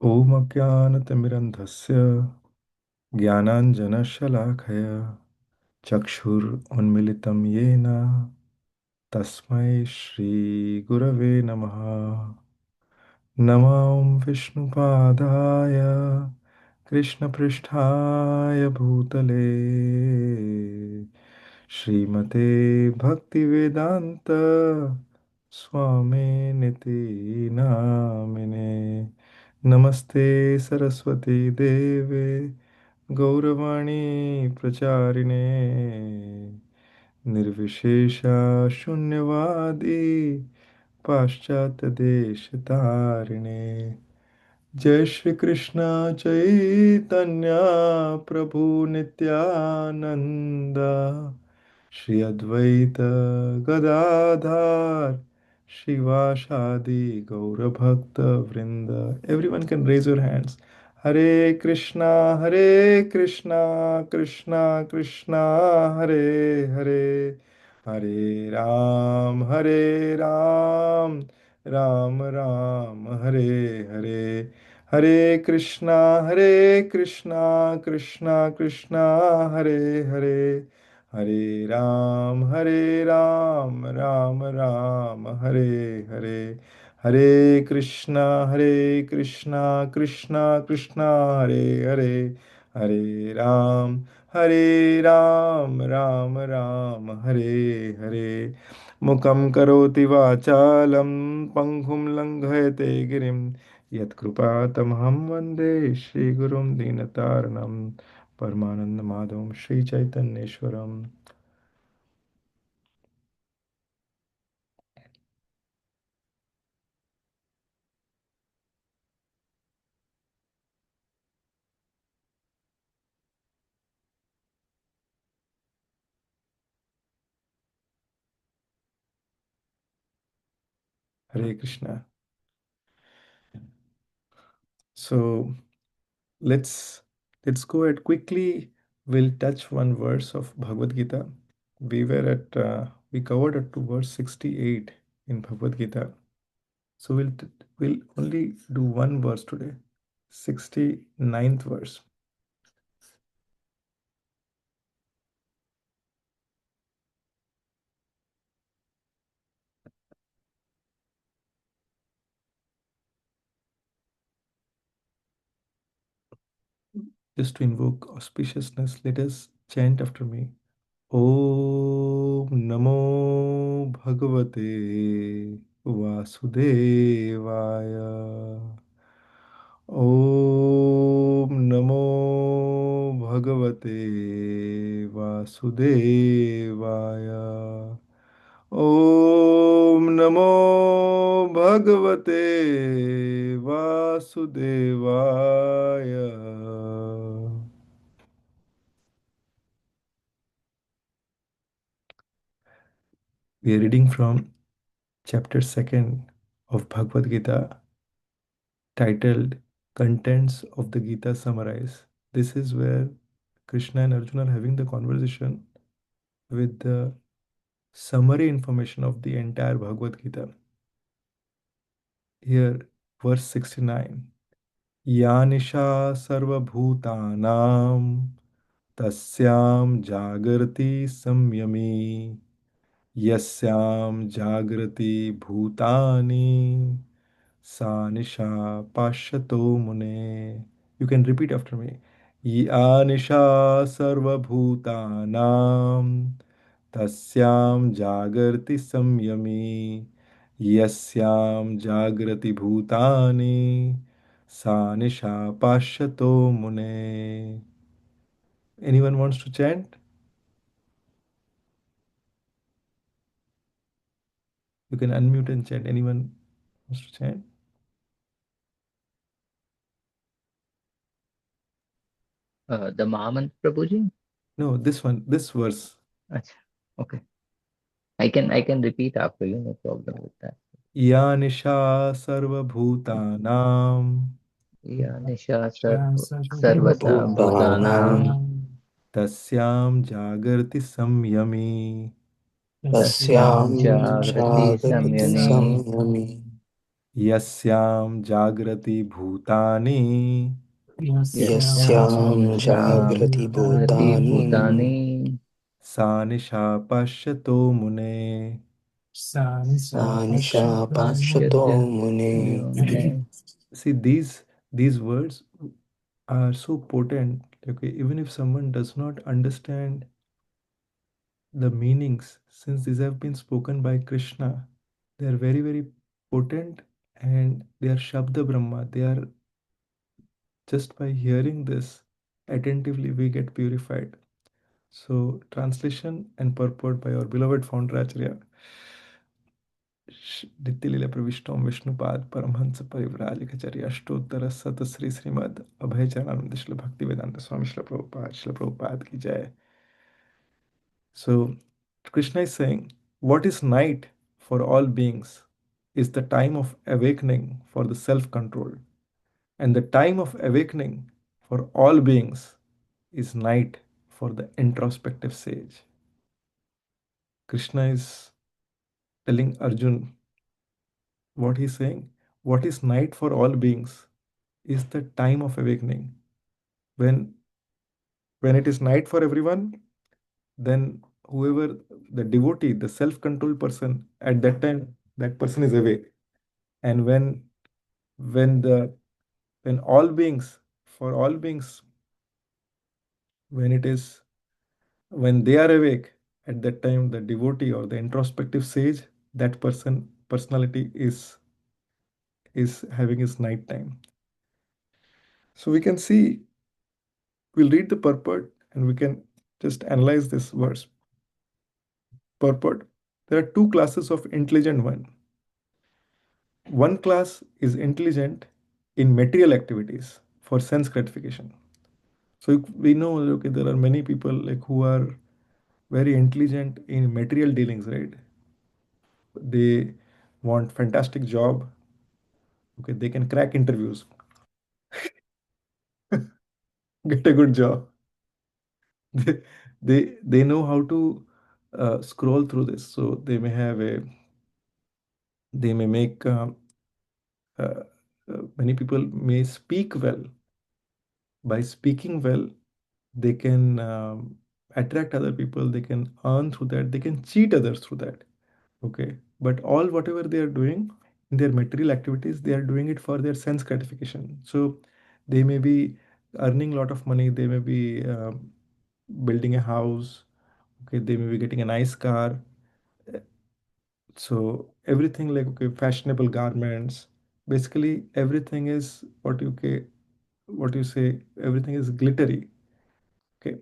ॐ अज्ञानतिमिरन्धस्य ज्ञानाञ्जनशलाखया चक्षुरुन्मिलितं येन तस्मै श्रीगुरवे नमः। नमो विष्णुपादाय कृष्णपृष्ठाय भूतले श्रीमते भक्तिवेदान्त स्वामिनिति नामिने। नमस्ते सरस्वती देवे गौरवाणी प्रचारिणे निर्विशेषा शून्यवादी पाश्चात्यदेशतारिणे। जय श्री कृष्ण चैतन्य प्रभु नित्यानंद श्री अद्वैत गदाधर शिवासादि गौर भक्त वृंद। Everyone can raise your hands. हरे कृष्णा कृष्णा कृष्णा हरे हरे, हरे राम राम राम हरे हरे। हरे कृष्णा कृष्णा कृष्णा हरे हरे, हरे राम राम राम हरे हरे। हरे कृष्णा कृष्णा कृष्णा हरे हरे, हरे राम राम राम हरे हरे। मुखं करोति वाचालं पङ्गुं लङ्घयते गिरिं यत्कृपातमहं वन्दे श्रीगुरुं दीनतारणं परमानन्दमाधवं श्रीचैतन्येश्वरम्। Hare Krishna. So let's let's go ahead quickly. We'll touch one verse of Bhagavad Gita. We covered up to verse 68 in Bhagavad Gita. So we'll only do one verse today, 69th verse. Just to invoke auspiciousness, let us chant after me. Om Namo Bhagavate Vasudevaya. Om Namo Bhagavate Vasudevaya. Om Namo Bhagavate Vasudevaya. We are reading from chapter 2nd of Bhagavad Gita, titled Contents of the Gita Summarized. This is where Krishna and Arjuna are having the conversation with the summary information of the entire Bhagavad Gita. Here, verse 69. Yanisha sarvabhutanam tasyam jagrati samyami yasyam jagrati bhutani सा निशा पाश्यतो मुने. You can repeat after me. या निशा सर्वभूतानां तस्यां जागर्ति संयमी यस्यां जागृति भूतानि सा निशा पाश्यतो मुने. Anyone wants to chant? You can unmute and chant. Anyone wants to chant? The Mahamant Prabhuji? No, this one, this verse. Acha. Okay. I can repeat after you, no problem with that. या निशा सर्वभूतानां या निशा सर्वथा सर्वभूतानां भूतानां तस्यां जागर्ति संयमी तस्यां तस्यां जागृति जागर्ति संयमी संयमी यस्यां जागृति भूतानि यस्यां यस्यां जागृति जागृति भूतानि भूतानि सा निशा पश्यतो मुने. सा निशा सा निशा पश्यतो पश्यतो पश्यति मुने। मुने. See, these words are so potent. Okay, even if someone does not understand the meanings, since these have been spoken by Krishna, they are very, very potent, and they are Shabda Brahma. They are, just by hearing this attentively, we get purified. So, translation and purport by our beloved founder Acharya. नित्यलीला प्रविष्टों Vishnupad Paramhans परिव्राजकचर्य अष्टोत्तर शत श्री श्रीमद अभय चरणानंद श्रील भक्ति वेदांत स्वामी श्रील प्रभुपाद की जय. So Krishna is saying, what is night for all beings is the time of awakening for the self-control, and the time of awakening for all beings is night for the introspective sage. Krishna is telling Arjun what he's saying. What is night for all beings is the time of awakening. When when it is night for everyone, then whoever the devotee, the self-controlled person, at that time that person is awake. And when the when all beings, for all beings, when it is when they are awake, at that time the devotee or the introspective sage, that personality is having his night time. So we can see, we'll read the purport and we can just analyze this verse. Purport: there are two classes of intelligent one. One class is intelligent in material activities for sense gratification. So we know, okay, there are many people like who are very intelligent in material dealings, right? They want fantastic job. Okay, they can crack interviews, get a good job. They they know how to scroll through this. So they may make uh, many people may speak well. By speaking well, they can attract other people. They can earn through that. They can cheat others through that. Okay, but all whatever they are doing in their material activities, they are doing it for their sense gratification. So they may be earning a lot of money, they may be building a house, okay, they may be getting a nice car. So everything, like, okay, fashionable garments, basically everything is what you say, everything is glittery. Okay,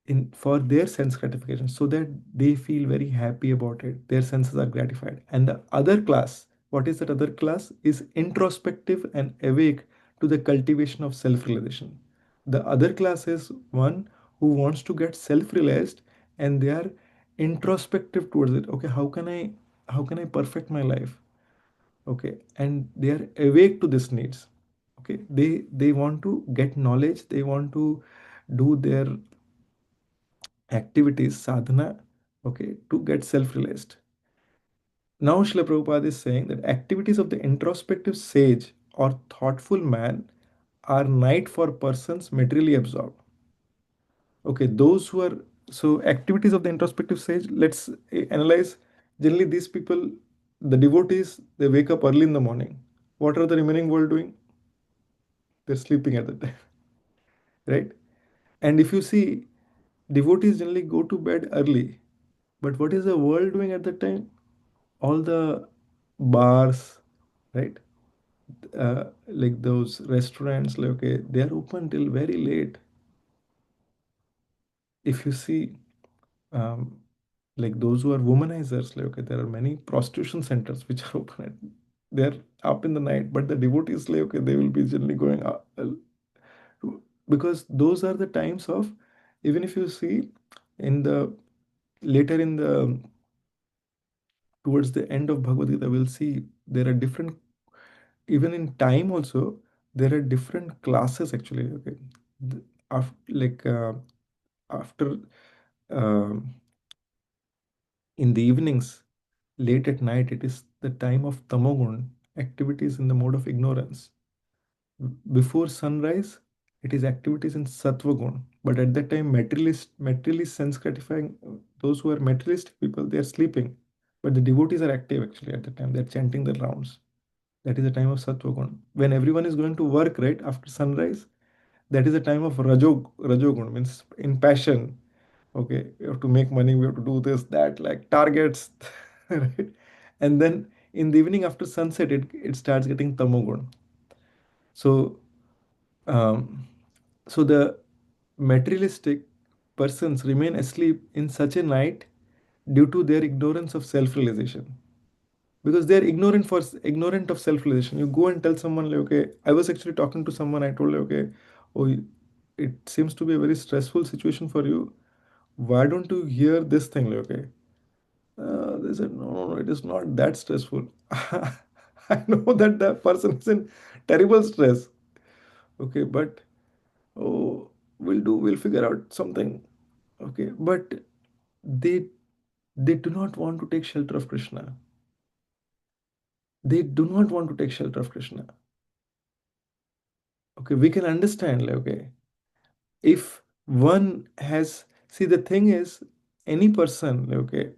in for their sense gratification, so that they feel very happy about it, their senses are gratified. And the other class, what is that other class, is introspective and awake to the cultivation of self realization. The other class is one who wants to get self realized, and they are introspective towards it. Okay, how can I perfect my life? Okay, and they are awake to these needs. Okay, they want to get knowledge, they want to do their activities, sadhana, okay, to get self-realized. Now, Srila Prabhupada is saying that activities of the introspective sage or thoughtful man are night for persons materially absorbed. Okay, those who are, so activities of the introspective sage, let's analyze. Generally, these people, the devotees, they wake up early in the morning. What are the remaining world doing? They're sleeping at the time, right? And if you see, devotees generally go to bed early. But what is the world doing at that time? All the bars, right? Like those restaurants, like, okay, they are open till very late. If you see, um, like those who are womanizers, like, okay, there are many prostitution centers which are open at, they're up in the night, but the devotees, like, okay, they will be generally going up, because those are the times of, even if you see in the later in the towards the end of Bhagavad Gita, we'll see there are different, even in time also, there are different classes actually. Okay, like after um in the evenings, late at night, it is the time of tamogun, activities in the mode of ignorance. Before sunrise, it is activities in sattva gun. But at that time, materialist sense gratifying, those who are materialistic people, they are sleeping. But the devotees are active actually at the time. They're chanting the rounds. That is the time of sattva gun. When everyone is going to work, right, after sunrise, that is a time of rajogun, means in passion. Okay, we have to make money, we have to do this, that, like targets, right? And then in the evening after sunset, it starts getting tamogun. So um, so the materialistic persons remain asleep in such a night due to their ignorance of self-realization, because they are ignorant of self-realization. You go and tell someone like, okay, I was actually talking to someone, I told like, okay, oh, it seems to be a very stressful situation for you, why don't you hear this thing like, okay, they said, no, no, no, it is not that stressful. I know that the person is in terrible stress. Okay, but oh, we'll figure out something. Okay, but they they do not want to take shelter of Krishna. They do not want to take shelter of Krishna. Okay, we can understand, like, okay, if one has, see, the thing is, any person, like, okay,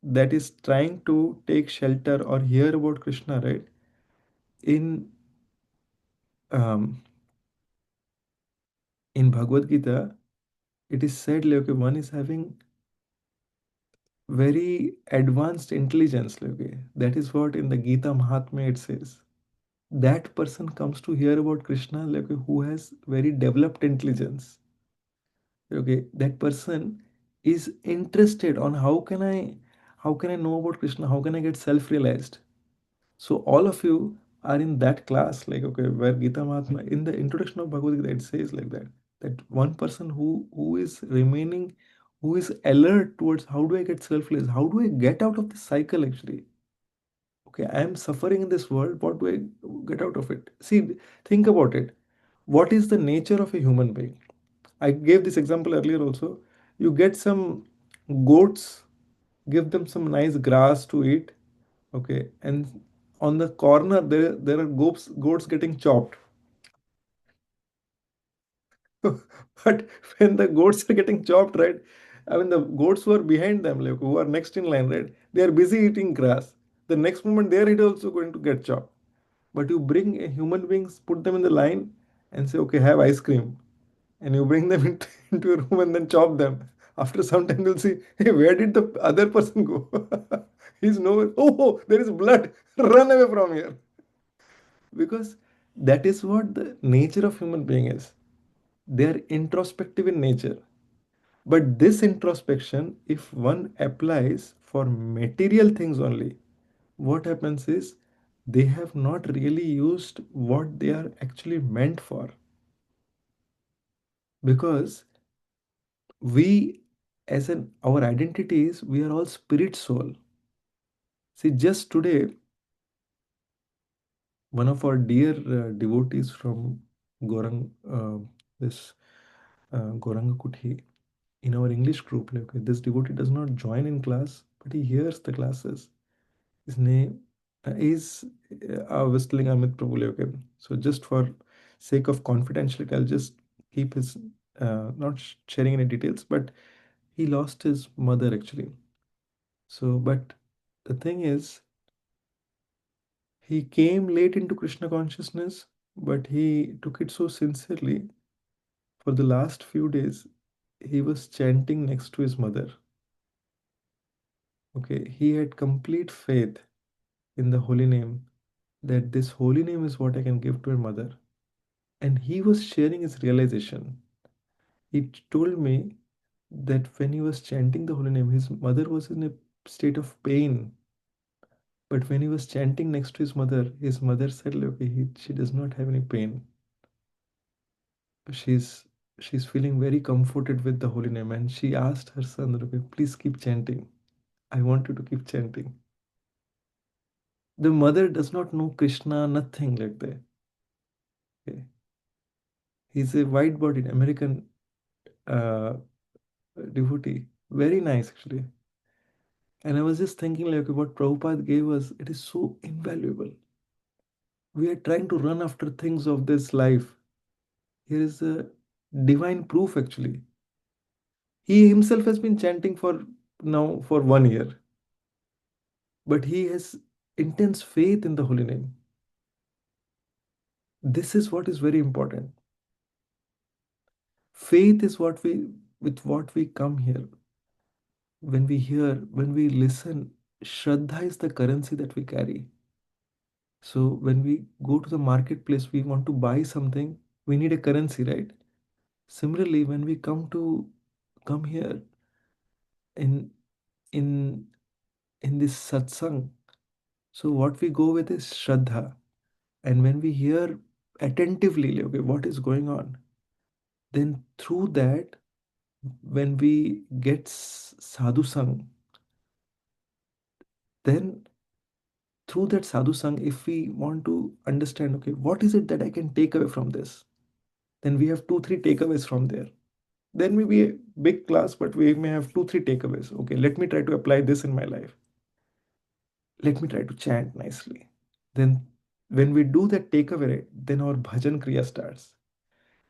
that is trying to take shelter or hear about Krishna, right? In um, in Bhagavad Gita, it is said like, okay, one is having very advanced intelligence. Like, okay, that is what in the Gita Mahatmya it says. That person comes to hear about Krishna like, okay, who has very developed intelligence. Okay, that person is interested on how can I know about Krishna? How can I get self-realized? So all of you are in that class, like, okay, where Gita Mahatma, in the introduction of Bhagavad Gita, it says like that one person who is remaining, who is alert towards how do I get self-realized, how do I get out of this cycle actually. Okay, I am suffering in this world. What do I get out of it? See, think about it. What is the nature of a human being? I gave this example earlier also. You get some goats, give them some nice grass to eat, okay, and on the corner there are goats getting chopped. But when the goats are getting chopped, right? I mean, the goats who are behind them, like who are next in line, right? They are busy eating grass. The next moment, they are also going to get chopped. But you bring a human beings, put them in the line, and say, okay, have ice cream, and you bring them into a room and then chop them. After some time, you'll see, hey, where did the other person go? He's nowhere. Oh, there is blood. Run away from here. Because that is what the nature of human being is. They are introspective in nature. But this introspection, if one applies for material things only, what happens is they have not really used what they are actually meant for. Because we, as an our identity is, we are all spirit soul. See, just today, one of our dear devotees from Gorang, this Gorangakuthi, in our English group, like this devotee does not join in class, but he hears the classes. His name is I was telling Amit Prabhu, like, okay. So just for sake of confidentiality, I'll just keep his not sharing any details, but he lost his mother actually. So, but the thing is, he came late into Krishna consciousness, but he took it so sincerely. For the last few days, he was chanting next to his mother. Okay, he had complete faith in the holy name, that this holy name is what I can give to her mother. And he was sharing his realization. He told me that when he was chanting the holy name, his mother was in a state of pain. But when he was chanting next to his mother said, okay, she does not have any pain. She's she's feeling very comforted with the holy name. And she asked her son, okay, please keep chanting. I want you to keep chanting. The mother does not know Krishna, nothing like that. Okay. He's a white-bodied American uh, devotee. Very nice, actually. And I was just thinking, like, what Prabhupada gave us, it is so invaluable. We are trying to run after things of this life. Here is a divine proof actually. He himself has been chanting for now for 1 year, but he has intense faith in the holy name. This is what is very important. Faith is what we with what we come here. When we hear, when we listen, Shraddha is the currency that we carry. So when we go to the marketplace, we want to buy something, we need a currency, right? Similarly, when we come here in in in this satsang, so what we go with is Shraddha. And when we hear attentively, okay, what is going on, then through that, when we get sadhu sang, then through that sadhu sang, if we want to understand, okay, what is it that I can take away from this, then we have two three takeaways from there. There may be a big class, but we may have two three takeaways. Okay, let me try to apply this in my life. Let me try to chant nicely. Then when we do that takeaway, then our bhajan kriya starts.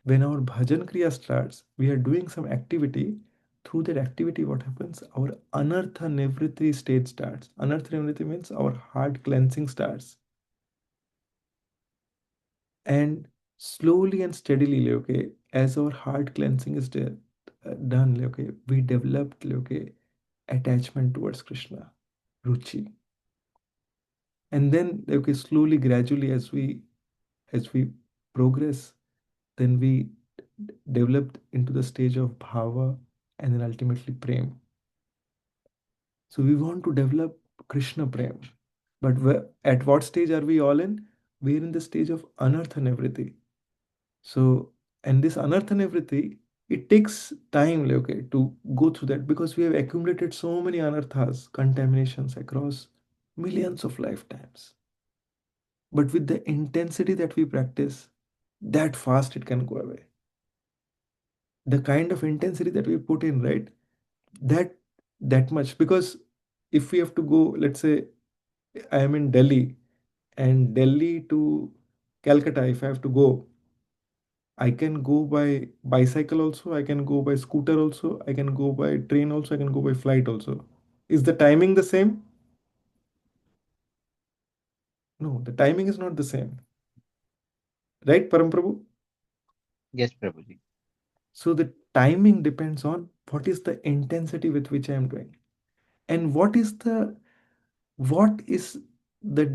When our bhajan kriya starts, we are doing some activity. Through that activity, what happens, our anartha nivritti state starts. Anartha nivritti means our heart cleansing starts. And slowly and steadily, okay, as our heart cleansing is done, okay, we developed, okay, attachment towards Krishna, ruchi. And then, okay, slowly, gradually, as we progress, then we developed into the stage of bhava, and then ultimately prem. So we want to develop Krishna prem. But at what stage are we all in? We're in the stage of anartha nivriti. So, and this anartha nivriti, it takes time, like, okay, to go through that, because we have accumulated so many anarthas, contaminations across millions of lifetimes. But with the intensity that we practice, that fast it can go away. The kind of intensity that we put in, right? That that much. Because if we have to go, let's say I am in Delhi, and Delhi to Calcutta, if I have to go, I can go by bicycle also, I can go by scooter also, I can go by train also, I can go by flight also. Is the timing the same? No, the timing is not the same. Right, Paramprabhu? Yes, Prabhuji. So the timing depends on what is the intensity with which I am doing. And what is the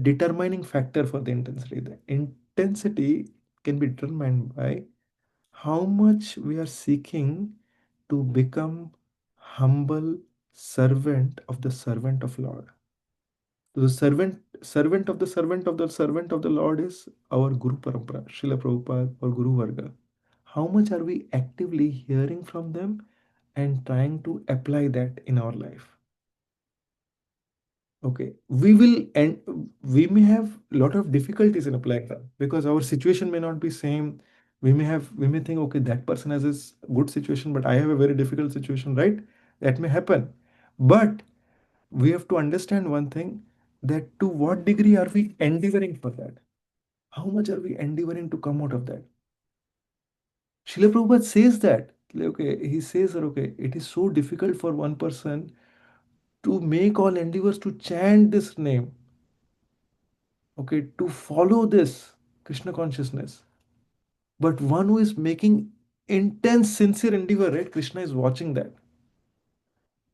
determining factor for the intensity? The intensity can be determined by how much we are seeking to become humble servant of Lord. The servant of the servant of the servant of the Lord is our Guru Parampara, Srila Prabhupada or Guru Varga. How much are we actively hearing from them and trying to apply that in our life? Okay, we may have a lot of difficulties in applying them because our situation may not be same. We may think, okay, that person has this good situation, but I have a very difficult situation, right? That may happen. But we have to understand one thing, that to what degree are we endeavoring for that? How much are we endeavoring to come out of that? Srila Prabhupada says that, like, okay, he says that, okay, it is so difficult for one person to make all endeavors to chant this name, okay, to follow this Krishna consciousness. But one who is making intense, sincere endeavor, right? Krishna is watching that.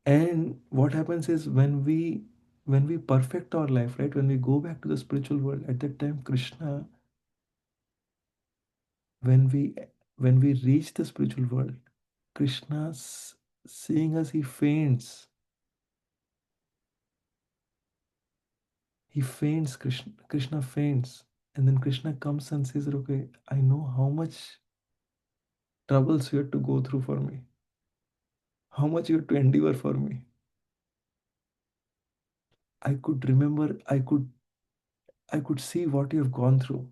And what happens is when we perfect our life, right? When we go back to the spiritual world, at that time, Krishna, when we when we reach the spiritual world, Krishna's seeing us, he faints. He faints, Krishna faints. And then Krishna comes and says, okay, I know how much troubles you had to go through for me, how much you had to endure for me. I could remember, I could see what you have gone through.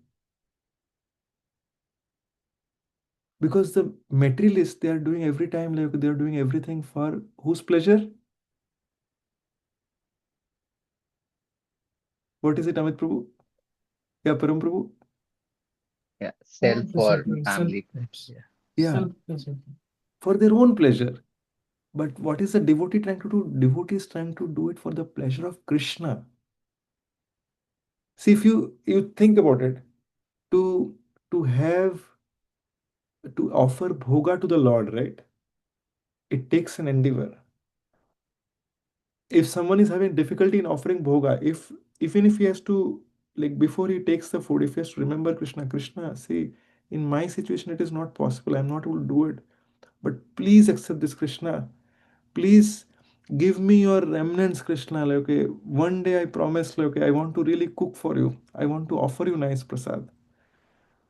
Because the materialists, they are doing every time, like they are doing everything for whose pleasure? What is it, Amit Prabhu? Yeah, Param Prabhu. Yeah, Own self or pleasure, self, family. Yeah. Yeah, self pleasure. for their own pleasure. But what is the devotee trying to do? Devotee is trying to do it for the pleasure of Krishna. See, if you think about it, to to have to offer bhoga to the Lord, right? It takes an endeavor. If someone is having difficulty in offering bhoga, if even if he has to, like, before he takes the food, if he has to remember Krishna, Krishna, see, in my situation it is not possible. I'm not able to do it. But please accept this, Krishna. Please give me your remnants, Krishna. Like, okay, one day I promise, like, okay, I want to really cook for you. I want to offer you nice prasad.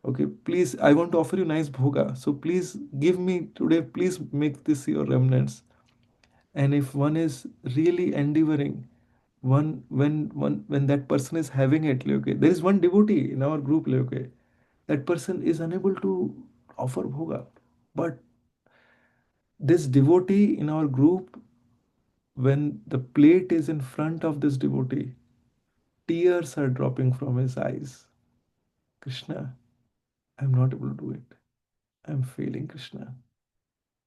Okay, please, I want to offer you nice bhoga. So please give me today, please make this your remnants. And if one is really endeavoring, when that person is having it, like, okay, there is one devotee in our group, like, okay, that person is unable to offer bhoga. But this devotee in our group, when the plate is in front of this devotee, tears are dropping from his eyes. Krishna, I'm not able to do it. I'm failing, Krishna.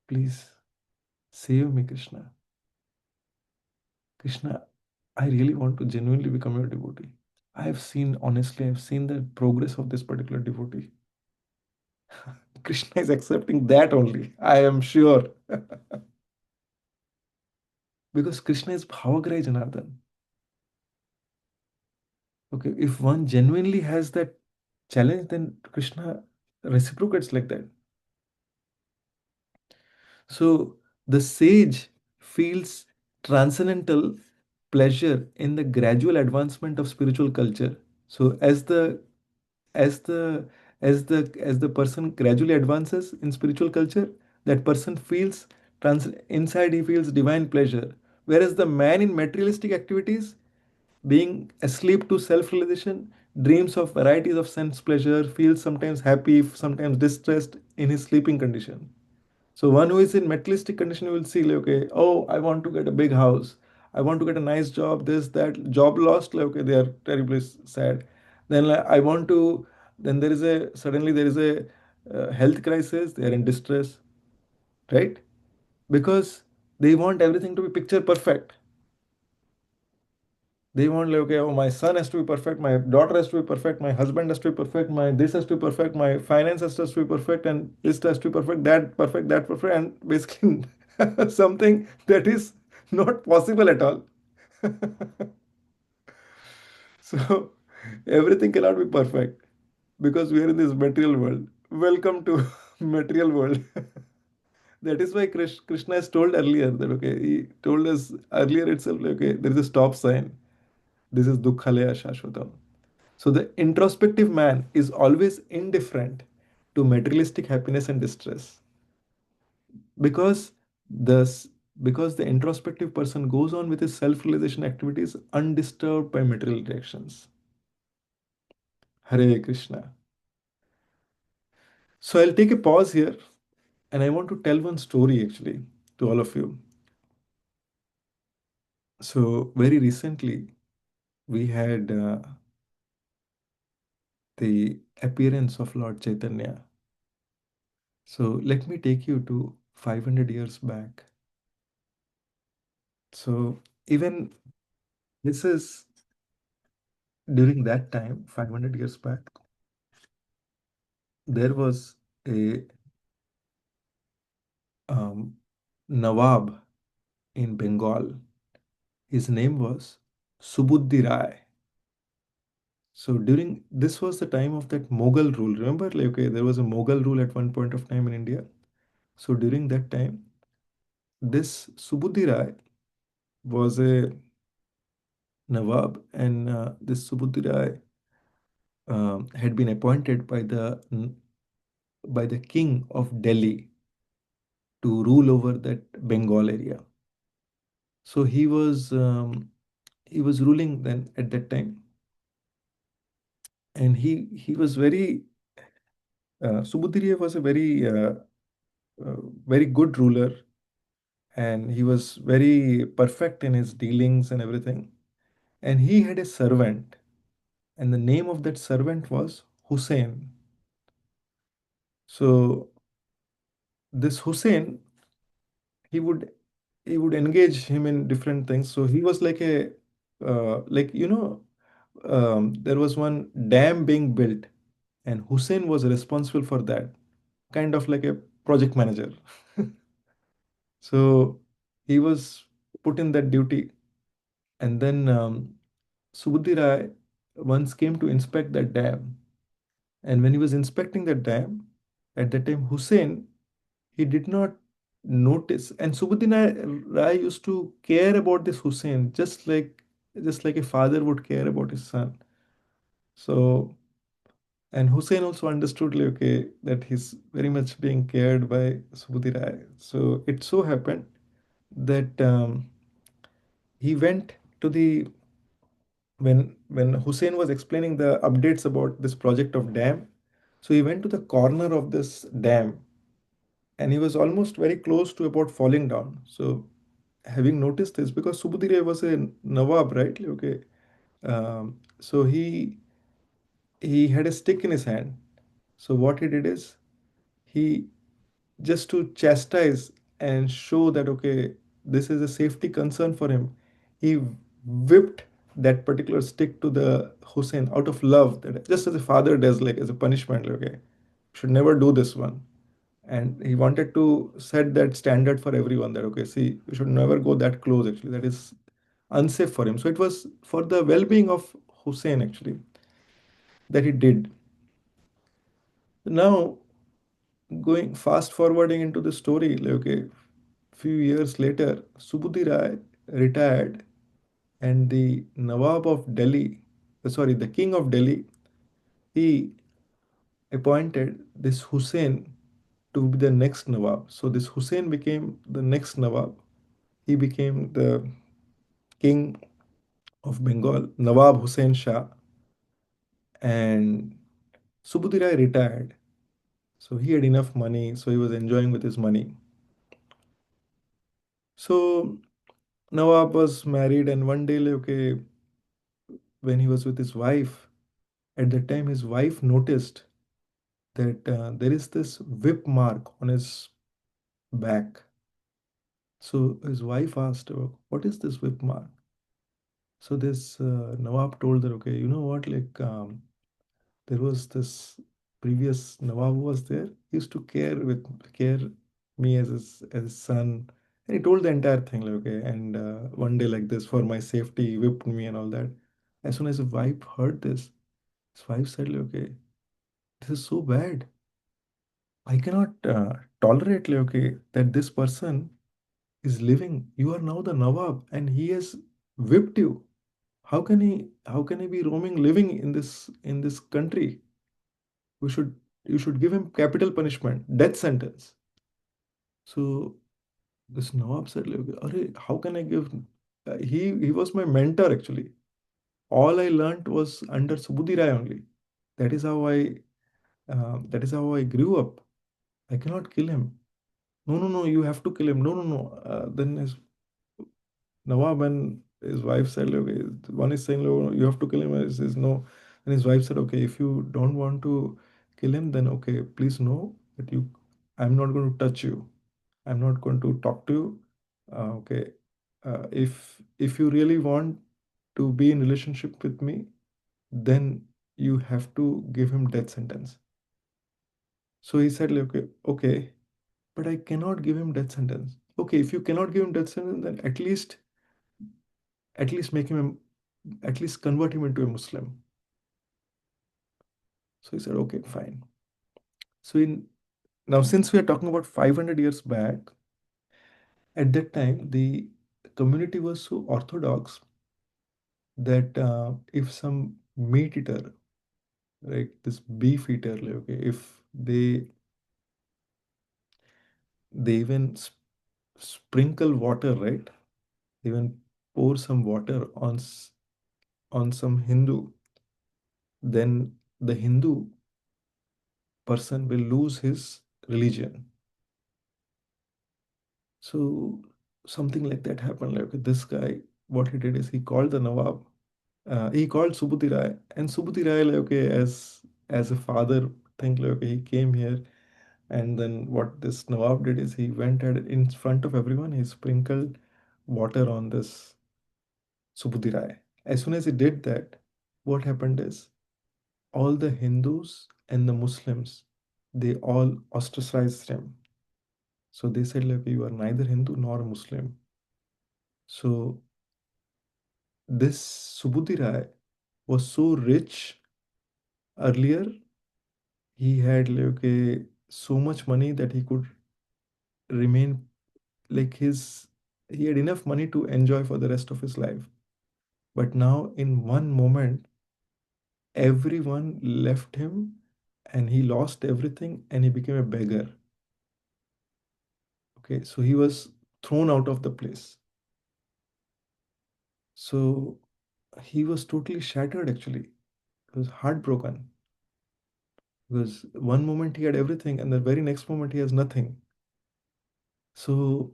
Please save me, Krishna. Krishna, I really want to genuinely become your devotee. Honestly, I've seen the progress of this particular devotee. Krishna is accepting that only, I am sure. Because Krishna is Bhavagrahi Janardhan. Okay, if one genuinely has that challenge, then Krishna reciprocates like that. So the sage feels transcendental pleasure in the gradual advancement of spiritual culture. So as the as the person gradually advances in spiritual culture, that person feels inside he feels divine pleasure. Whereas the man in materialistic activities, being asleep to self-realization, dreams of varieties of sense pleasure, feels sometimes happy, sometimes distressed in his sleeping condition. So one who is in materialistic condition will see, like, okay, oh, I want to get a big house. I want to get a nice job. This, that, job lost. Like, okay, they are terribly sad. Then, like, I want to. Then there is a health crisis. They are in distress, right? Because they want everything to be picture perfect. They want, like, okay, oh, my son has to be perfect, my daughter has to be perfect, my husband has to be perfect, my this has to be perfect, my finances has to be perfect, and this has to be perfect, that perfect, and basically something that is not possible at all. So everything cannot be perfect because we are in this material world. Welcome to material world. That is why Krishna has told earlier that, okay, he told us earlier itself, like, okay, there is a stop sign. This is Dukkhalaya Shashvatam. So the introspective man is always indifferent to materialistic happiness and distress because the because the introspective person goes on with his self-realization activities undisturbed by material reactions. Hare Krishna. So I'll take a pause here and I want to tell one story actually to all of you. So very recently we had the appearance of Lord Chaitanya. So let me take you to 500 years back. So even this is during that time, 500 years back, there was a Nawab in Bengal. His name was Subuddhi Rai. So during this was the time of that Mughal rule. Remember, like, okay, there was a Mughal rule at one point of time in India. So during that time, this Subuddhi Rai was a Nawab, and this Subuddhi Rai had been appointed by the king of Delhi to rule over that Bengal area. So he was ruling then at that time, and he was very Subudhiriya was a uh, very good ruler, and he was very perfect in his dealings and everything. And he had a servant. and the name of that servant was Hussein. So this Hussein, he would he would engage him in different things. So he was like a there was one dam being built, and Hussein was responsible for that, kind of like a project manager. So he was put in that duty, and then Subuddhi Rai once came to inspect that dam, and when he was inspecting the dam, at that time Hussein, he did not notice, and Subuddin Rai used to care about this Hussein just like a father would care about his son. So, and Hussein also understood like, okay, that he's very much being cared by Subudhi Rai. So it so happened that he went to the when Hussein was explaining the updates about this project of dam. So he went to the corner of this dam, and he was almost very close to about falling down. So having noticed this, because Subudire was a Nawab, right? Okay. So he had a stick in his hand. So what he did is, he, just to chastise and show that okay, this is a safety concern for him, he whipped that particular stick to the Hussein out of love, that just as a father does, like as a punishment, like, okay, should never do this one. And he wanted to set that standard for everyone, that okay, see, you should never go that close, actually that is unsafe for him. So it was for the well-being of Hussein, actually, that he did. Now, going fast forwarding into the story, like, okay, few years later, Subudhi Rai retired, and the Nawab of Delhi, sorry, the King of Delhi, he appointed this Hussein to be the next Nawab. So this Hussein became the next Nawab. He became the king of Bengal, Nawab Hussein Shah, and Subudhi Rai retired. So he had enough money, so he was enjoying with his money. So Nawab was married, and one day, like, okay, when he was with his wife, at that time his wife noticed that there is this whip mark on his back. So his wife asked, "What is this whip mark?" So this Nawab told her, "Okay, you know what? Like, there was this previous Nawab who was there. He used to care me as his son." And he told the entire thing, like, okay, and one day like this, for my safety, he whipped me and all that. As soon as his wife heard this, his wife said, like, okay, this is so bad. I cannot tolerate, like, okay, that this person is living. You are now the Nawab, and he has whipped you. How can he be roaming living in this country? You should give him capital punishment, death sentence. So this Nawab said, like, Arey, how can I give? He was my mentor, actually. All I learnt was under Subudhi Rai only. That is how I grew up. I cannot kill him. No, no, no, you have to kill him. No, no, no. Then his Nawab and his wife said, okay, one is saying, "Oh, you have to kill him." And he says, no. And his wife said, okay, if you don't want to kill him, then okay, please know that I'm not going to touch you. I'm not going to talk to you. Okay. If you really want to be in relationship with me, then you have to give him death sentence. So he said, like, okay, okay, but I cannot give him death sentence. Okay, if you cannot give him death sentence, then at least make him at least convert him into a Muslim. So he said, okay, fine. So now, since we are talking about 500 years back, at that time the community was so orthodox that if some meat eater, like this beef eater, like, okay, if they even sprinkle water, right? They even pour some water on some Hindu, then the Hindu person will lose his religion. So something like that happened. Like this guy, what he did is he called the Nawab, He called Subhuti Rai, and Subhuti Rai, like, okay, as a father, think like, okay, he came here, and then what this Nawab did is he went and in front of everyone, he sprinkled water on this Subhuti Rai. As soon as he did that, what happened is all the Hindus and the Muslims, they all ostracized him. So they said, like, you are neither Hindu nor Muslim. So this Subhuti Rai was so rich earlier. He had like so much money that he could remain like his. He had enough money to enjoy for the rest of his life. But now, in one moment, everyone left him, and he lost everything, and he became a beggar. Okay, so he was thrown out of the place. So he was totally shattered. Actually, he was heartbroken because one moment he had everything, and the very next moment he has nothing. So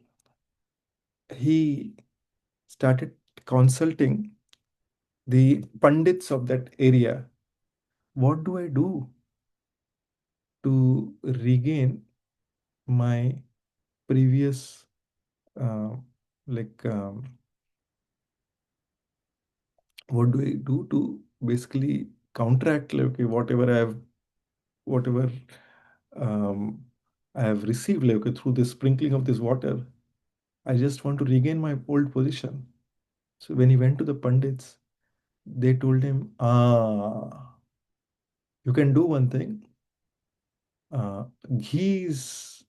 he started consulting the pundits of that area. What do I do to regain my previous, uh, like, what do I do to basically counteract, like, okay, whatever I have received, like, okay, through the sprinkling of this water. I just want to regain my old position. So when he went to the pundits, they told him, you can do one thing. Uh, ghee is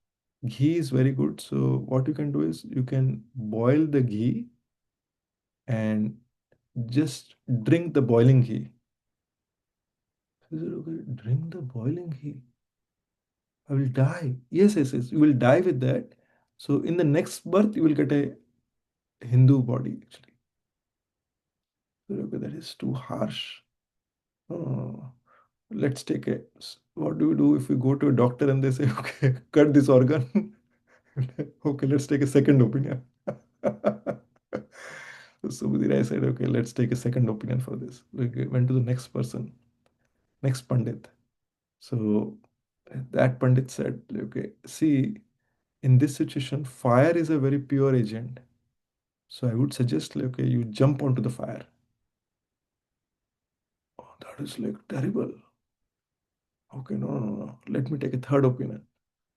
ghee is very good. So what you can do is you can boil the ghee and just drink the boiling ghee. He said, okay, drink the boiling ghee. I will die. Yes, yes, yes. You will die with that. So in the next birth, you will get a Hindu body, actually. So, okay, that is too harsh. Oh, let's take a. What do we do if we go to a doctor and they say, okay, cut this organ? Okay, let's take a second opinion. So Budira said, okay, let's take a second opinion for this. We went to the next person, next Pandit. So that Pandit said, okay, see, in this situation, fire is a very pure agent. So I would suggest, like, okay, you jump onto the fire. Oh, that is like terrible. Okay, no, no, no, no. Let me take a third opinion.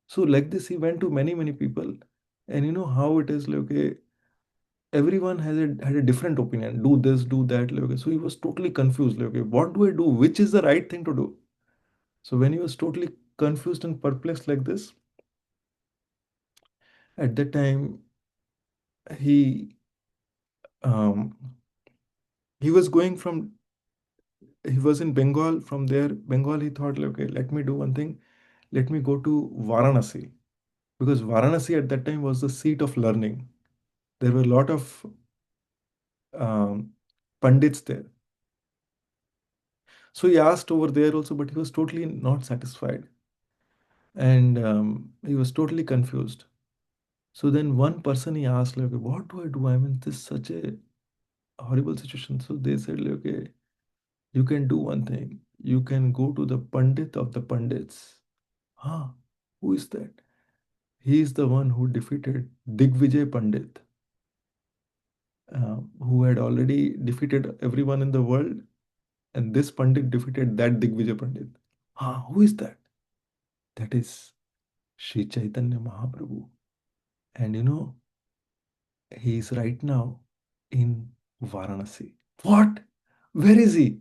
So like this, he went to many, many people. And you know how it is, like, okay, everyone had a different opinion. Do this, do that. Like, okay. So he was totally confused. Like, okay, what do I do? Which is the right thing to do? So when he was totally confused and perplexed like this, at that time he um, he was going from he was in Bengal. From there, Bengal, he thought, like, okay, let me do one thing. Let me go to Varanasi, because Varanasi at that time was the seat of learning. There were a lot of um, pandits there. So he asked over there also, but he was totally not satisfied, and he was totally confused. So then one person he asked, like, what do I do? I'm in this such a horrible situation. So they said, like, okay, you can do one thing. You can go to the Pandit of the Pandits. Huh? Who is that? He is the one who defeated Digvijay Pandit, who had already defeated everyone in the world, and this Pandit defeated that Digvijay Pandit. Huh? Who is that? That is Sri Chaitanya Mahaprabhu. And he is right now in Varanasi. What? Where is he?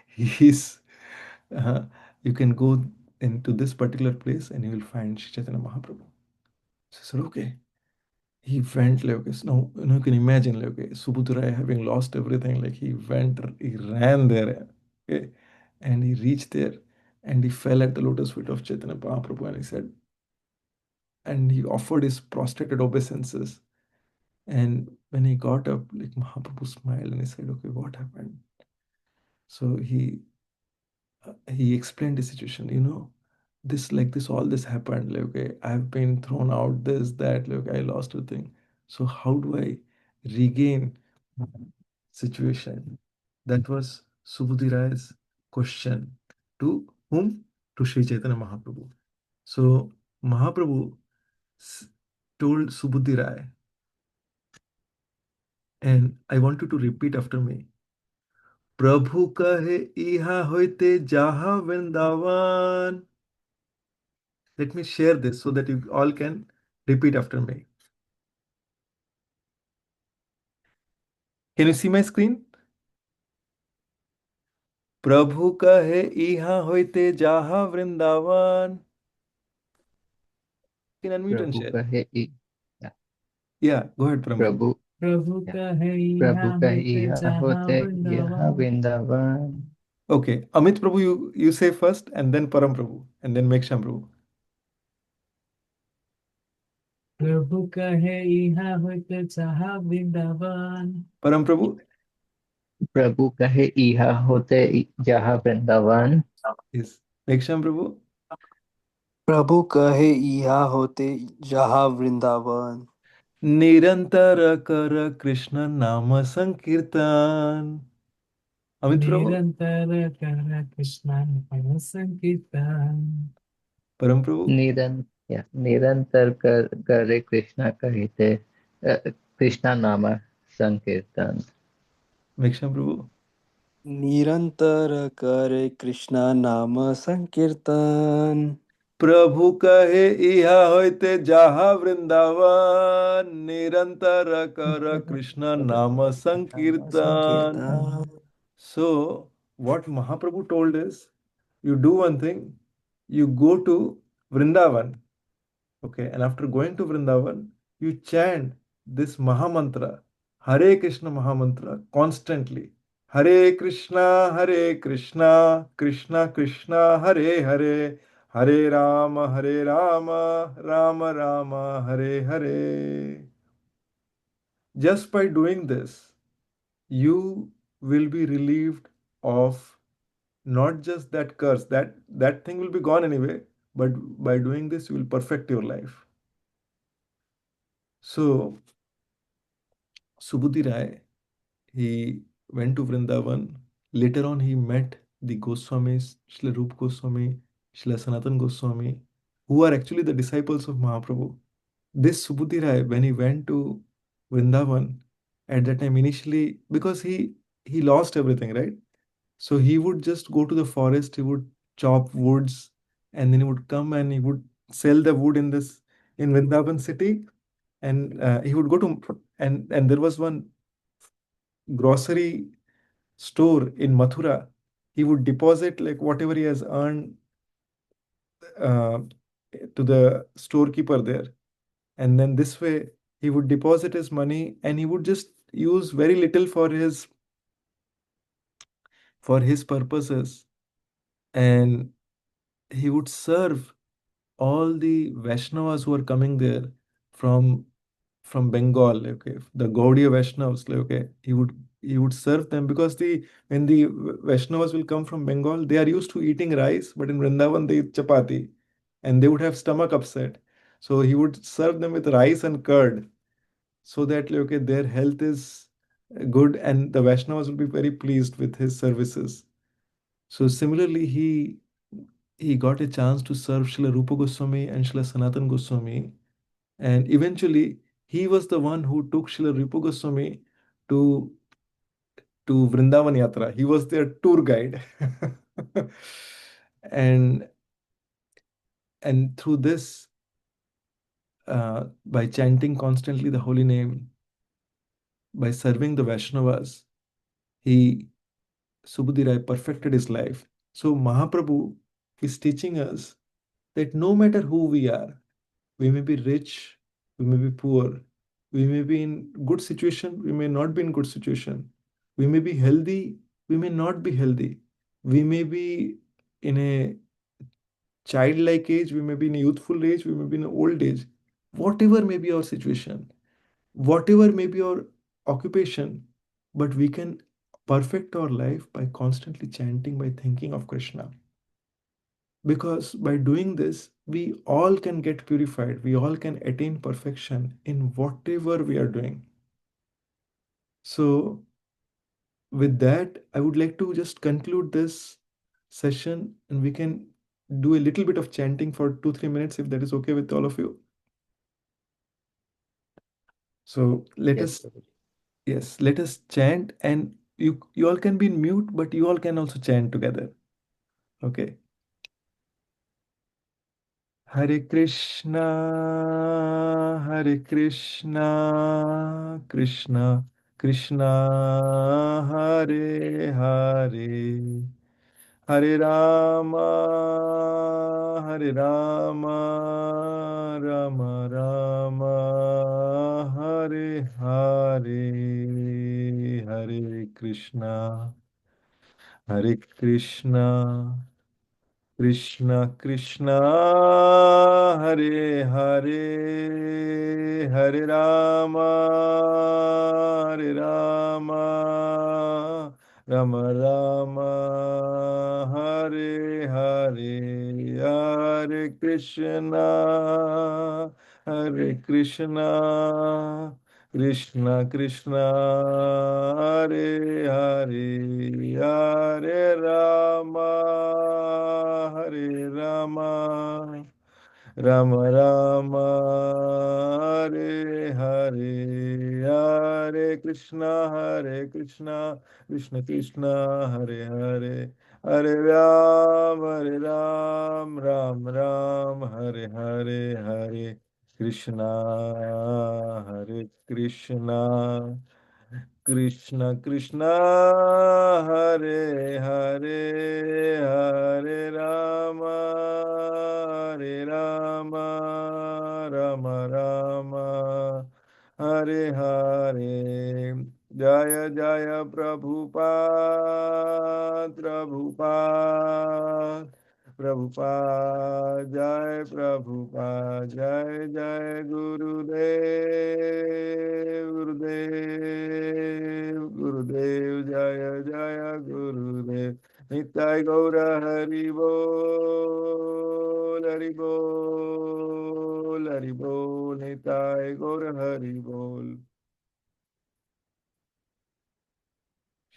He's. Uh, you can go into this particular place and you will find Sri Chaitanya Mahaprabhu. So I said, okay. He went like, okay, so now you can imagine, like, okay, Subudrai having lost everything, like he ran there, okay, and he reached there and he fell at the lotus feet of Chaitanya Mahaprabhu and he said, and he offered his prostrated obeisances. And when he got up, like, Mahaprabhu smiled and he said, okay, what happened? So he explained the situation, this, like this, all this happened. Like, okay, I've been thrown out, this, that, like, I lost everything. So how do I regain situation. That was Subudhi Ray's question. To whom? To Sri Chaitanya Mahaprabhu. So Mahaprabhu told Subudhi Ray, and I want you to repeat after me. प्रभु कहे इहा होते जहा Vrindavan. Let me share this so that you all can repeat after me. Can you see my screen? प्रभु कहे इहा होते जहा Vrindavan. You can unmute and Prabhu share. kahe yeah. Yeah, go ahead, Param Prabhu. Prabhu Prabhu yeah. कहे Prabhu यहाँ kahi होते जहाँ hote yaha Vrindavan. Vrindavan. Okay, Amit Prabhu, you say first, and then Param Prabhu, and then Meksham Prabhu. प्रभु कहे यहाँ होते जहाँ Vrindavan. Param Prabhu. Prabhu kahe iha hote jaha Vrindavan. Yes. Meksham Prabhu. प्रभु कहे इहा होते जहाँ वृंदावन. निरंतर कर कृष्ण नाम संकीर्तन. Amit Prabhu. निरंतर कर कृष्ण नाम संकीर्तन. Param Prabhu. Nirantar kare Krishna kahite Krishna nama sankirtan. Meksham Prabhu. निरंतर करे कृष्ण नाम संकीर्तन. प्रभु कहे इहा होते जहा वृंदावन. निरंतर कर कृष्ण नाम संकीर्तन. संकीर्तन. So, what Mahaprabhu told is, you do one thing, you go to Vrindavan, okay, and after going to Vrindavan, you chant this Mahamantra, Hare Krishna Mahamantra, constantly. Hare Krishna, Krishna Krishna, Hare Hare, Hare Rama, Rama Rama, Hare Hare. Just by doing this, you will be relieved of not just that curse, that thing will be gone anyway, but by doing this you will perfect your life. So Subudhi Rai, he went to Vrindavan. Later on he met the Goswamis, Srila Rup Goswami, Srila Sanatan Goswami, who are actually the disciples of Mahaprabhu. This Subudhi Rai, when he went to Vrindavan, at that time initially, because he lost everything, right? So he would just go to the forest, he would chop woods, and then he would come and he would sell the wood in Vrindavan city, and he would go to, and there was one grocery store in Mathura. He would deposit like whatever he has earned uh, to the storekeeper there, and then this way he would deposit his money and he would just use very little for his purposes, and he would serve all the Vaishnavas who are coming there from from Bengal. Okay, the Gaudiya Vaishnavas. Like, okay, he would serve them because the when the Vaishnavas will come from Bengal, they are used to eating rice, but in Vrindavan they eat chapati, and they would have stomach upset. So he would serve them with rice and curd, so that like, okay, their health is good, and the Vaishnavas will be very pleased with his services. So similarly, he got a chance to serve Srila Rupa Goswami and Srila Sanatan Goswami. And eventually, he was the one who took Srila Rupa Goswami to, to Vrindavan Yatra. He was their tour guide. and and through this, by chanting constantly the holy name, by serving the Vaishnavas, he Subudhi Rai perfected his life. So Mahaprabhu is teaching us that no matter who we are, we may be rich, we may be poor, we may be in good situation, we may not be in good situation, we may be healthy, we may not be healthy, we may be in a childlike age, we may be in a youthful age, we may be in an old age. Whatever may be our situation, whatever may be our occupation, but we can perfect our life by constantly chanting, by thinking of Krishna. Because by doing this, we all can get purified, we all can attain perfection in whatever we are doing. So with that, I would like to just conclude this session, and we can do a little bit of chanting for 2-3 minutes if that is okay with all of you. So let Yes, us, Prabhuji. yes, let us chant, and you all can be in mute, but you all can also chant together. Okay. Hare Krishna, Hare Krishna, Krishna Krishna, Hare Hare, Hare Rama, Hare Rama, Rama Rama, Hare Hare, Hare Krishna, Hare Krishna, Krishna Krishna, Hare Hare, Hare Rama, Hare Rama, Rama Rama, Hare Hare, Hare Krishna, Hare Krishna, Krishna Krishna, Hare Hare, Hare Rama, Hare Rama, Rama Rama, Hare Hare, Hare Krishna, Hare Krishna, Krishna Krishna, Hare Hare, Hare Ram, Hare Ram, Ram Ram, Hare Hare, Hare Krishna, Hare Krishna, Krishna Krishna, Hare Hare, Hare Rama, Hare Rama, Rama Rama, Hare Hare. Jaya Jaya Prabhupada, Prabhupada, Prabhupada, Jai Prabhupada, Jai Jai Gurudev, Gurudev, Gurudev, Jaya Jaya Gurudev. Nitai Gaura Hari Bol, Hari Bol, Hari Bol, Nitai Gaura Hari Bol.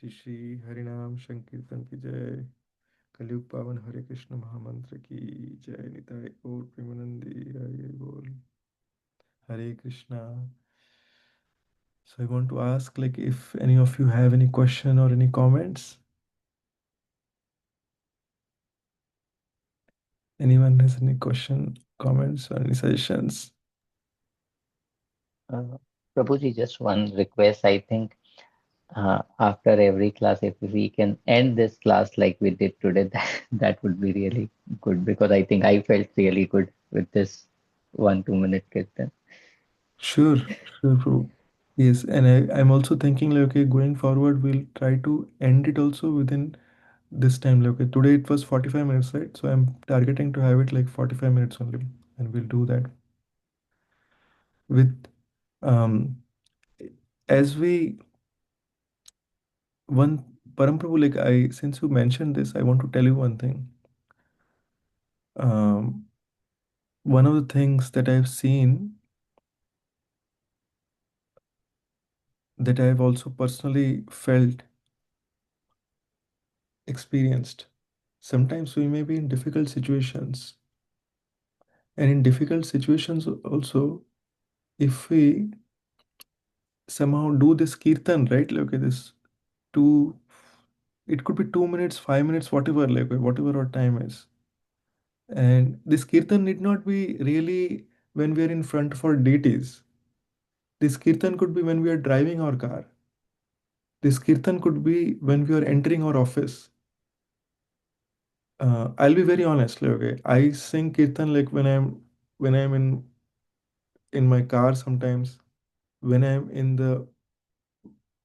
Shri Shri हरिनाम संकीर्तन की जय, कलयुग पावन हरे कृष्ण महामंत्र की जय, निताय गौर प्रेमानंदी हरे बोल, हरे Krishna. So I want to ask, like, if any of you have any question or any comments. Anyone has any question, comments, or any suggestions? Uh, Prabhuji, just one request. I think after every class, if we can end this class like we did today, that would be really good because I think I felt really good with this 1 2 minute kirtan. Sure, sure, bro. Yes, and I'm also thinking, like, okay, going forward, we'll try to end it also within this time. Like, okay, today it was 45 minutes, right? So I'm targeting to have it like 45 minutes only, and we'll do that with um as we one Param Prabhu, like, I since you mentioned this, I want to tell you one thing. Um, one of the things that I've seen, that I've also personally felt, experienced. Sometimes we may be in difficult situations, and in difficult situations also, if we somehow do this kirtan, right? Like, okay, this two, it could be 2 minutes, 5 minutes, whatever, like whatever our time is. And this kirtan need not be really when we are in front of our deities. This kirtan could be when we are driving our car. This kirtan could be when we are entering our office. I'll be very honest. Like, okay, I sing kirtan like when I'm in my car sometimes, when I'm in the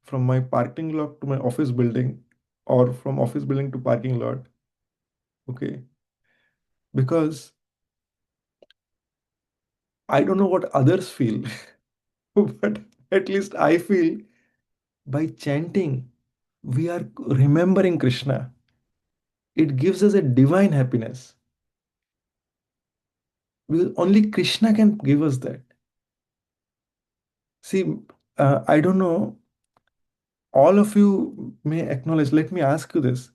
from my parking lot to my office building, or from office building to parking lot. Okay, because I don't know what others feel, but at least I feel by chanting, we are remembering Krishna. It gives us a divine happiness. Because only Krishna can give us that. See, I don't know. all of you may acknowledge. Let me ask you this.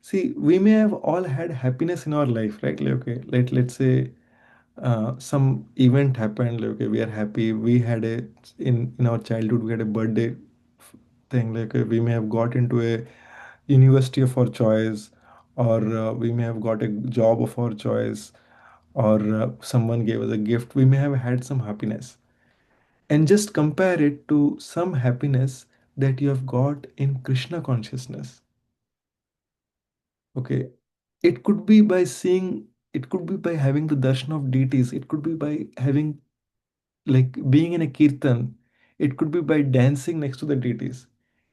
See, we may have all had happiness in our life, right? Like, okay, let's say some event happened. Like, okay, we are happy. We had a in our childhood we had a birthday thing. Like, we may have got into a university of our choice, or we may have got a job of our choice, or someone gave us a gift. We may have had some happiness, and just compare it to some happiness that you have got in Krishna consciousness. Okay, it could be by seeing, it could be by having the darshan of deities, it could be by having, like, being in a kirtan, it could be by dancing next to the deities,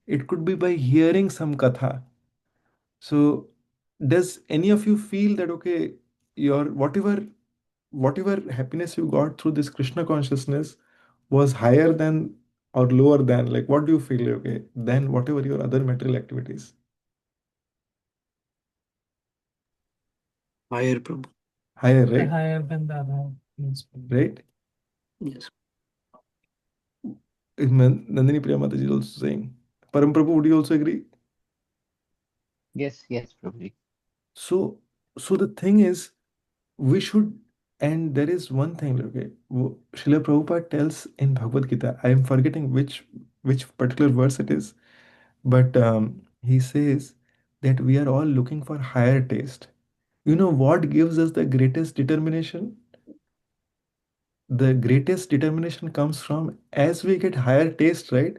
it could be by hearing some katha. So, does any of you feel that, okay, your whatever happiness you got through this Krishna consciousness was higher than or lower than, like, what do you feel, okay, than whatever your other material activities? Higher, Prabhu. Higher, The right? higher than the other principle. Right? Yes. Nandini Priya Mataji is also saying. Param Prabhu, would you also agree? Yes, yes, Prabhuji. So, so the thing is, we should, and there is one thing, okay, Srila Prabhupada tells in Bhagavad Gita, I am forgetting which particular verse it is, but he says that we are all looking for higher taste. You know what gives us the greatest determination? The greatest determination comes from as we get higher taste, right?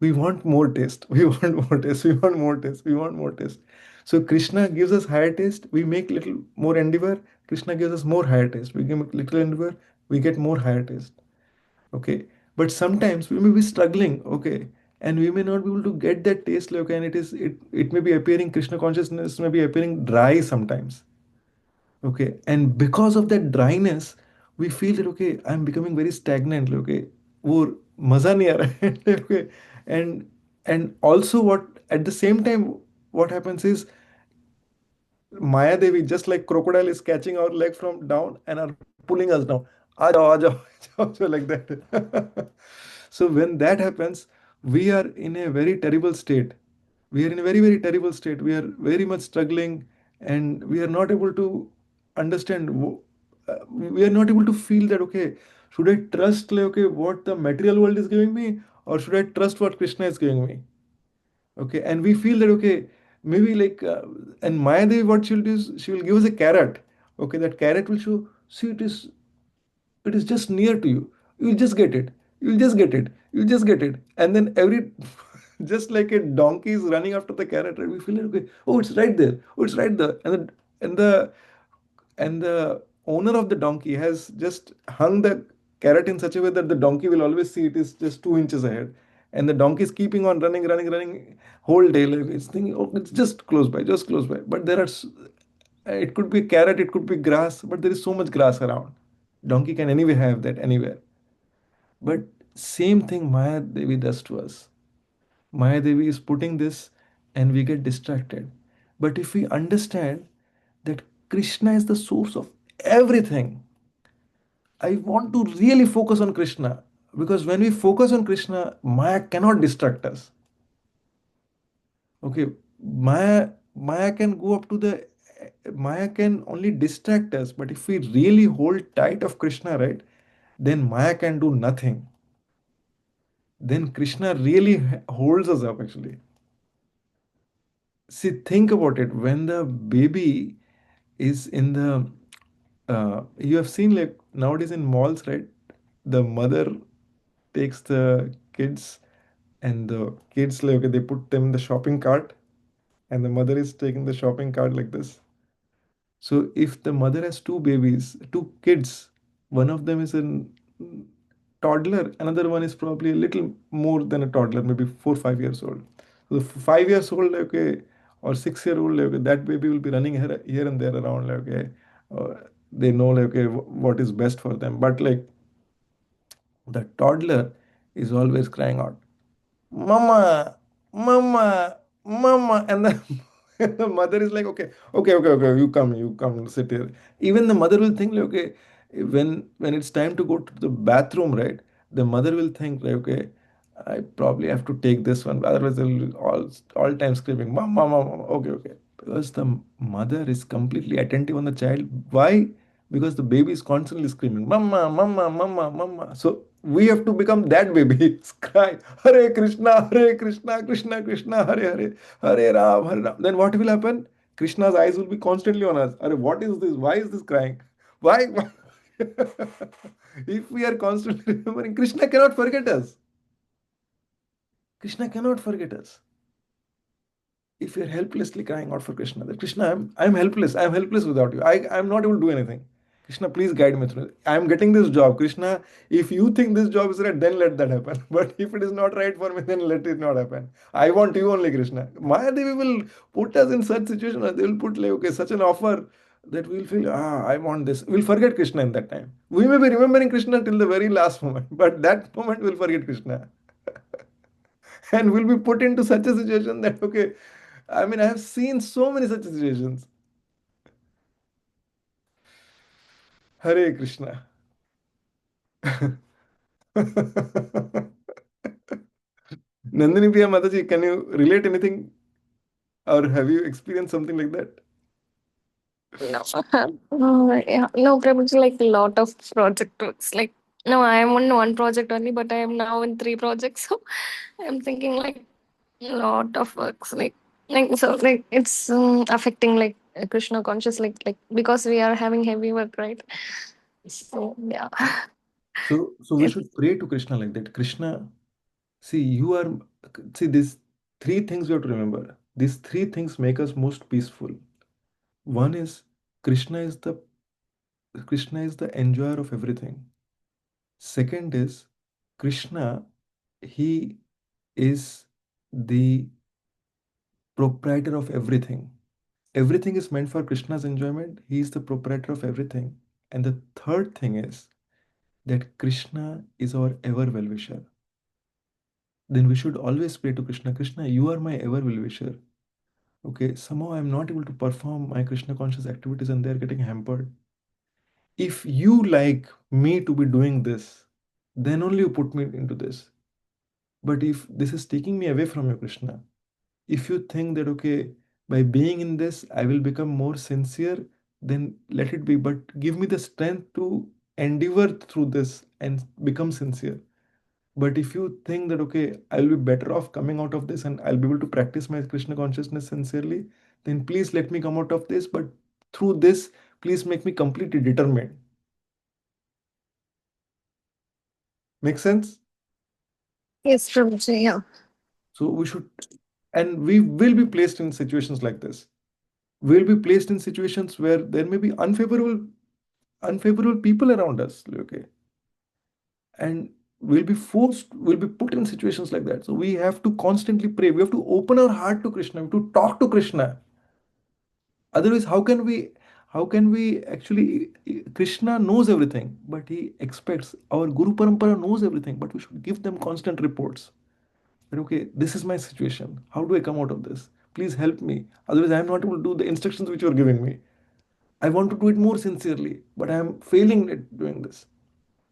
We want more taste. We want more taste. We want more taste. We want more taste. So Krishna gives us higher taste. We make little more endeavor. Krishna gives us more higher taste. We give little endeavor. We get more higher taste. Okay. But sometimes we may be struggling. Okay. And we may not be able to get that taste. Okay. And it may be appearing, Krishna consciousness may be appearing dry sometimes. Okay, and because of that dryness, we feel that, okay, I'm becoming very stagnant. Okay, वो मजा नहीं आ रहा है. Okay, and also what, at the same time, what happens is Maya Devi, just like crocodile, is catching our leg from down and are pulling us down. आ जाओ, so like that. So when that happens, we are in a very terrible state. We are in a very, very terrible state. We are very much struggling, and we are not able to understand. We are not able to feel that, okay, should I trust, like, okay, what the material world is giving me, or should I trust what Krishna is giving me? Okay, and we feel that, okay, maybe like, and Maya Devi, what she'll do is she will give us a carrot. Okay, that carrot will show, see, it is just near to you. You'll just get it. You'll just get it. You'll just get it. And then every, just like a donkey is running after the carrot, right? We feel like, okay, oh, it's right there. Oh, it's right there. And the and the owner of the donkey has just hung the carrot in such a way that the donkey will always see it is just 2 inches ahead. And the donkey is keeping on running, running, running whole day. Like it's thinking, oh, it's just close by, just close by. But it could be carrot, it could be grass, but there is so much grass around. Donkey can anyway have that anywhere. But same thing Maya Devi does to us. Maya Devi is putting this and we get distracted. But if we understand that Krishna is the source of everything, I want to really focus on Krishna, because when we focus on Krishna, Maya cannot distract us. Okay, Maya can go up to the Maya can only distract us, but if we really hold tight of Krishna, right, then Maya can do nothing. Then Krishna really holds us up actually. See, think about it. When the baby is in the, you have seen, like, nowadays in malls, right? The mother takes the kids, and the kids, like, okay, they put them in the shopping cart, and the mother is taking the shopping cart like this. So if the mother has two babies, two kids, one of them is a toddler, another one is probably a little more than a toddler, maybe 4 5 years old. So the 5 years old, like, okay, or 6 year old, like, okay, that baby will be running here and there around, like, okay, they know, like, okay, what is best for them. But like the toddler is always crying out, Mama, Mama, Mama. And the, and the mother is like, okay, okay, okay, okay, you come, sit here. Even the mother will think, like, when it's time to go to the bathroom, right? The mother will think, like, okay, I probably have to take this one, otherwise they'll all time screaming, "Mom, mom, mom, mom." Okay, okay. Because the mother is completely attentive on the child. Why? Because the baby is constantly screaming, "Mama, mama, mama, mama." So we have to become that baby. Cry, Hare Krishna, Hare Krishna, Krishna Krishna, Hare Hare, Hare Ram, Hare Ram. Then what will happen? Krishna's eyes will be constantly on us. Are what is this? Why is this crying? Why? If we are constantly remembering, Krishna cannot forget us. Krishna cannot forget us. If you're helplessly crying out for Krishna, that Krishna, I'm helpless without you. I'm not able to do anything. Krishna, please guide me through it. I'm getting this job. Krishna, if you think this job is right, then let that happen. But if it is not right for me, then let it not happen. I want you only, Krishna. Maya Devi will put us in such situation. They will put like, okay, such an offer that we'll feel, I want this. We'll forget Krishna in that time. We may be remembering Krishna till the very last moment, but that moment we'll forget Krishna. And we'll be put into such a situation that, okay, I mean, I have seen so many such situations. Hare Krishna. Nandini Priya Mataji, can you relate anything or have you experienced something like that? No, yeah, no, Prabhuji, like a lot of project works. Like, no, I am on one project only, but I am now in three projects. So I'm thinking like a lot of works. Like so, like it's affecting like Krishna conscious, like because we are having heavy work, right? So yeah, So we it, should pray to Krishna like that. Krishna, see, you are, see, these three things you have to remember. These three things make us most peaceful. One is Krishna is the Krishna is the enjoyer of everything. Second is Krishna, he is the proprietor of everything. Everything is meant for Krishna's enjoyment. He is the proprietor of everything. And the third thing is that Krishna is our ever well wisher. Then we should always pray to Krishna, Krishna, you are my ever well wisher. Okay, somehow I'm not able to perform my Krishna conscious activities and they're getting hampered. If you like me to be doing this, then only you put me into this. But if this is taking me away from you, Krishna, if you think that, okay, by being in this, I will become more sincere, then let it be. But give me the strength to endeavor through this and become sincere. But if you think that, okay, I'll be better off coming out of this and I'll be able to practice my Krishna consciousness sincerely, then please let me come out of this. But through this, please make me completely determined. Make sense? yes, Prabhuji, yeah. So we should, and we will be placed in situations like this. We'll be placed in situations where there may be unfavorable people around us. Okay, and we'll be put in situations like that. So we have to constantly pray. We have to open our heart to Krishna. We have to talk to Krishna. Otherwise, how can we actually, Krishna knows everything, but he expects, our Guru Parampara knows everything, but we should give them constant reports. That, okay, this is my situation. How do I come out of this? Please help me. Otherwise, I am not able to do the instructions which you are giving me. I want to do it more sincerely, but I am failing at doing this.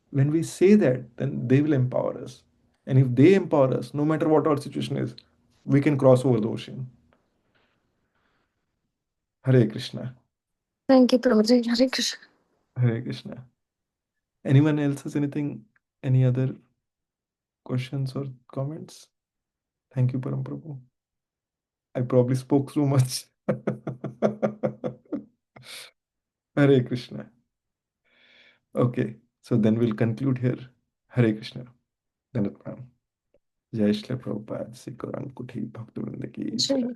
When we say that, then they will empower us. And if they empower us, no matter what our situation is, we can cross over the ocean. Hare Krishna. Thank you, Prabhuji. Hare Krishna. Hare Krishna. Anyone else has anything, any other questions or comments? Thank you, Param Prabhu. I probably spoke so much. Hare Krishna. Okay, so then we'll conclude here. Hare Krishna. Dandat Pranam. Jai Shri Prabhupada, Sikh Kuthi Bhaktivinoda ki Sure. jai.